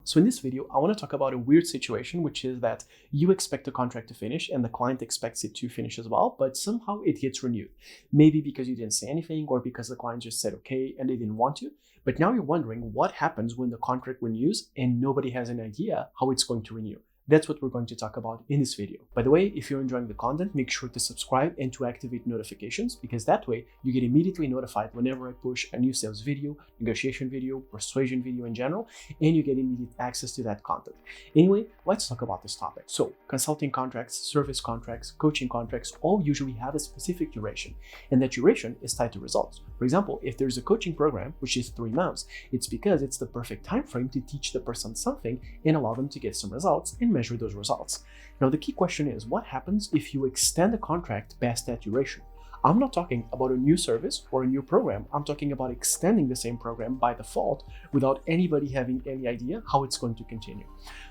So in this video, I want to talk about a weird situation, which is that you expect the contract to finish and the client expects it to finish as well, but somehow it gets renewed. Maybe because you didn't say anything or because the client just said okay and they didn't want to. But now you're wondering what happens when the contract renews and nobody has an idea how it's going to renew. That's what we're going to talk about in this video. By the way, if you're enjoying the content, make sure to subscribe and to activate notifications, because that way you get immediately notified whenever I push a new sales video, negotiation video, persuasion video in general, and you get immediate access to that content. Anyway, let's talk about this topic. So, consulting contracts, service contracts, coaching contracts all usually have a specific duration, and that duration is tied to results. For example, if there's a coaching program, which is 3 months, it's because it's the perfect time frame to teach the person something and allow them to get some results and measure those results. Now, the key question is, what happens if you extend the contract past that duration? I'm not talking about a new service or a new program. I'm talking about extending the same program by default without anybody having any idea how it's going to continue.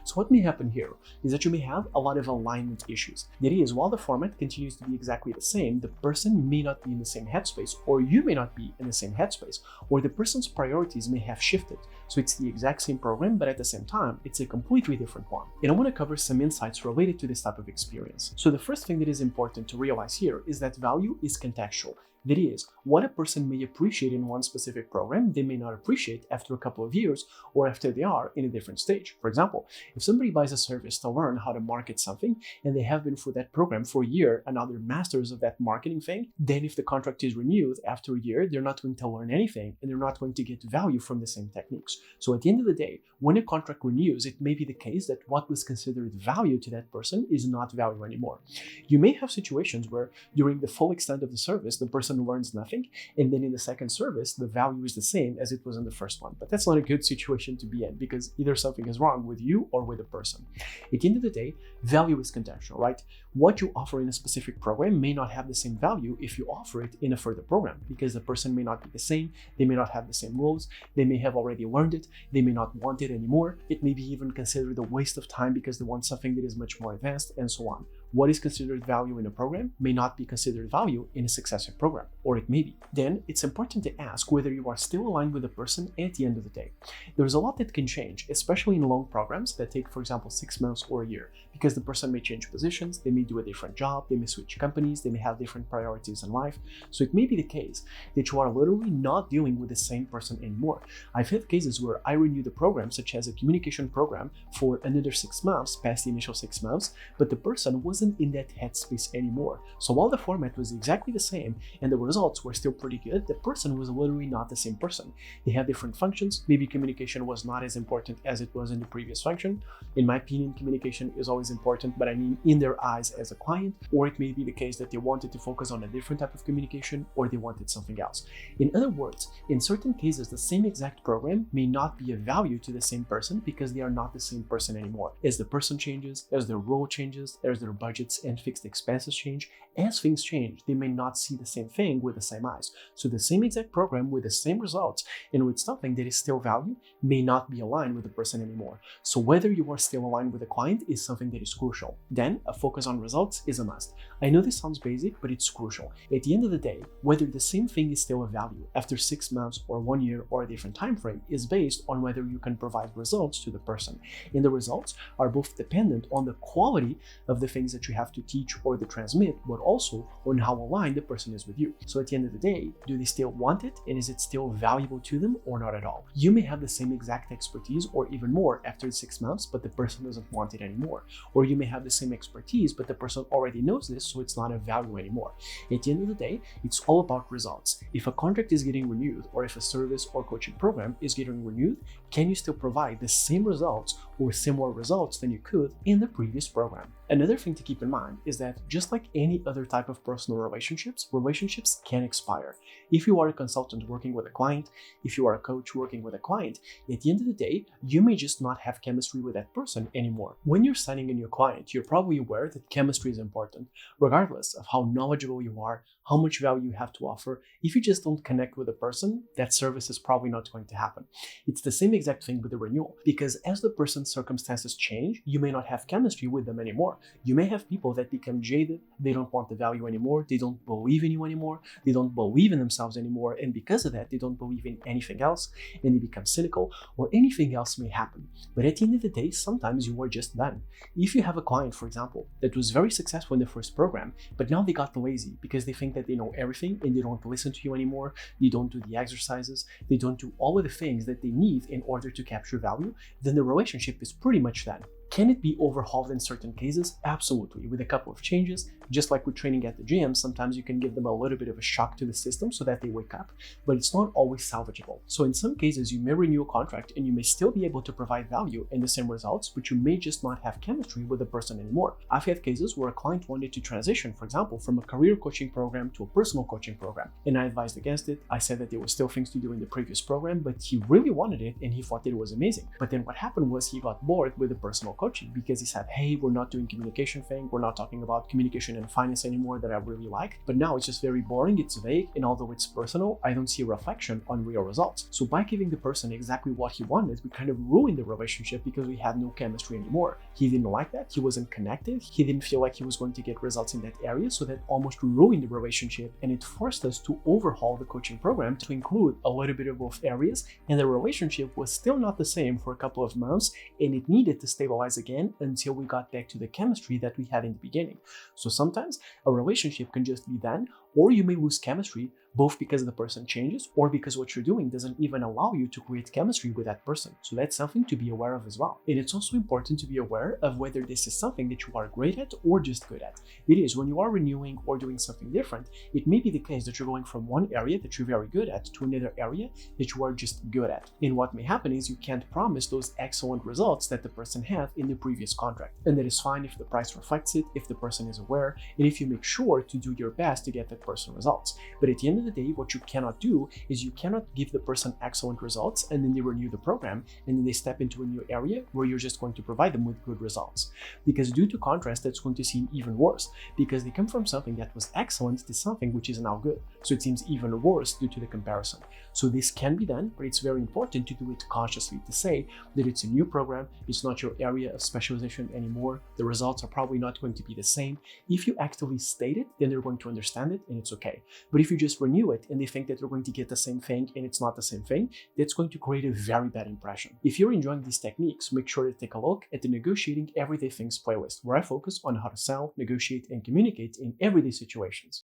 So what may happen here is that you may have a lot of alignment issues. That is, while the format continues to be exactly the same, the person may not be in the same headspace, or you may not be in the same headspace, or the person's priorities may have shifted. So it's the exact same program, but at the same time, it's a completely different one. And I want to cover some insights related to this type of experience. So the first thing that is important to realize here is that value is contextual. That is, what a person may appreciate in one specific program, they may not appreciate after a couple of years or after they are in a different stage. For example, if somebody buys a service to learn how to market something and they have been through that program for a year and now they're masters of that marketing thing, then if the contract is renewed after a year, they're not going to learn anything and they're not going to get value from the same techniques. So at the end of the day, when a contract renews, it may be the case that what was considered value to that person is not value anymore. You may have situations where during the full extent of the service, the person learns nothing, and then in the second service, the value is the same as it was in the first one. But that's not a good situation to be in, because either something is wrong with you or with the person. At the end of the day, value is contextual, right? What you offer in a specific program may not have the same value if you offer it in a further program, because the person may not be the same, they may not have the same roles, they may have already learned it, they may not want it anymore, it may be even considered a waste of time because they want something that is much more advanced, and so on. What is considered value in a program may not be considered value in a successive program, or it may be. Then it's important to ask whether you are still aligned with the person at the end of the day. There's a lot that can change, especially in long programs that take, for example, 6 months or a year, because the person may change positions, they may do a different job, they may switch companies, they may have different priorities in life. So it may be the case that you are literally not dealing with the same person anymore. I've had cases where I renewed a program, such as a communication program, for another 6 months past the initial 6 months, but the person wasn't in that headspace anymore. So while the format was exactly the same and the results were still pretty good, the person was literally not the same person. They have different functions. Maybe communication was not as important as it was in the previous function. In my opinion, communication is always important, but I mean in their eyes as a client, or it may be the case that they wanted to focus on a different type of communication, or they wanted something else. In other words, in certain cases, the same exact program may not be of value to the same person because they are not the same person anymore. As the person changes, as their role changes, as their budgets and fixed expenses change, as things change, they may not see the same thing with the same eyes. So the same exact program with the same results and with something that is still value may not be aligned with the person anymore. So whether you are still aligned with the client is something that is crucial. Then a focus on results is a must. I know this sounds basic, but it's crucial. At the end of the day, whether the same thing is still of value after 6 months or 1 year or a different time frame is based on whether you can provide results to the person. And the results are both dependent on the quality of the things that you have to teach or to transmit, but also on how aligned the person is with you. So at the end of the day, do they still want it, and is it still valuable to them or not at all? You may have the same exact expertise or even more after 6 months, but the person doesn't want it anymore. Or you may have the same expertise, but the person already knows this, so it's not of value anymore. At the end of the day, it's all about results. If a contract is getting renewed, or if a service or coaching program is getting renewed, can you still provide the same results or similar results than you could in the previous program? Another thing to keep in mind is that just like any other type of personal relationships can expire. If you are a consultant working with a client, if you are a coach working with a client, at the end of the day, you may just not have chemistry with that person anymore. When you're signing a new client, you're probably aware that chemistry is important, regardless of how knowledgeable you are, how much value you have to offer. If you just don't connect with a person, that service is probably not going to happen. It's the same exact thing with the renewal, because as the person's circumstances change, you may not have chemistry with them anymore. You may have people that become jaded, they don't want the value anymore, they don't believe in you anymore, they don't believe in themselves anymore, and because of that, they don't believe in anything else, and they become cynical, or anything else may happen. But at the end of the day, sometimes you are just done. If you have a client, for example, that was very successful in the first program, but now they got lazy because they think that they know everything and they don't listen to you anymore, they don't do the exercises, they don't do all of the things that they need in order to capture value, then the relationship is pretty much done. Can it be overhauled in certain cases? Absolutely, with a couple of changes. Just like with training at the gym, sometimes you can give them a little bit of a shock to the system so that they wake up, but it's not always salvageable. So in some cases, you may renew a contract and you may still be able to provide value and the same results, but you may just not have chemistry with the person anymore. I've had cases where a client wanted to transition, for example, from a career coaching program to a personal coaching program, and I advised against it. I said that there were still things to do in the previous program, but he really wanted it and he thought that it was amazing. But then what happened was he got bored with the personal coaching because he said, hey, we're not doing communication thing, we're not talking about communication and finance anymore that I really like, but now it's just very boring, it's vague, and although it's personal, I don't see a reflection on real results. So by giving the person exactly what he wanted, we kind of ruined the relationship because we had no chemistry anymore. He didn't like that, he wasn't connected, he didn't feel like he was going to get results in that area, so that almost ruined the relationship, and it forced us to overhaul the coaching program to include a little bit of both areas, and the relationship was still not the same for a couple of months, and it needed to stabilize again until we got back to the chemistry that we had in the beginning. So sometimes a relationship can just be done, or you may lose chemistry both because the person changes or because what you're doing doesn't even allow you to create chemistry with that person. So that's something to be aware of as well. And it's also important to be aware of whether this is something that you are great at or just good at. It is, when you are renewing or doing something different, it may be the case that you're going from one area that you're very good at to another area that you are just good at. And what may happen is you can't promise those excellent results that the person had in the previous contract. And that is fine if the price reflects it, if the person is aware, and if you make sure to do your best to get that person results. But at the end of the day, what you cannot do is you cannot give the person excellent results and then they renew the program and then they step into a new area where you're just going to provide them with good results. Because due to contrast, that's going to seem even worse, because they come from something that was excellent to something which is now good. So it seems even worse due to the comparison. So this can be done, but it's very important to do it consciously, to say that it's a new program, it's not your area of specialization anymore, the results are probably not going to be the same. If you actively state it, then they're going to understand it and it's okay. But if you just renew it and they think that you're going to get the same thing and it's not the same thing, that's going to create a very bad impression. If you're enjoying these techniques, make sure to take a look at the Negotiating Everyday Things playlist, where I focus on how to sell, negotiate, and communicate in everyday situations.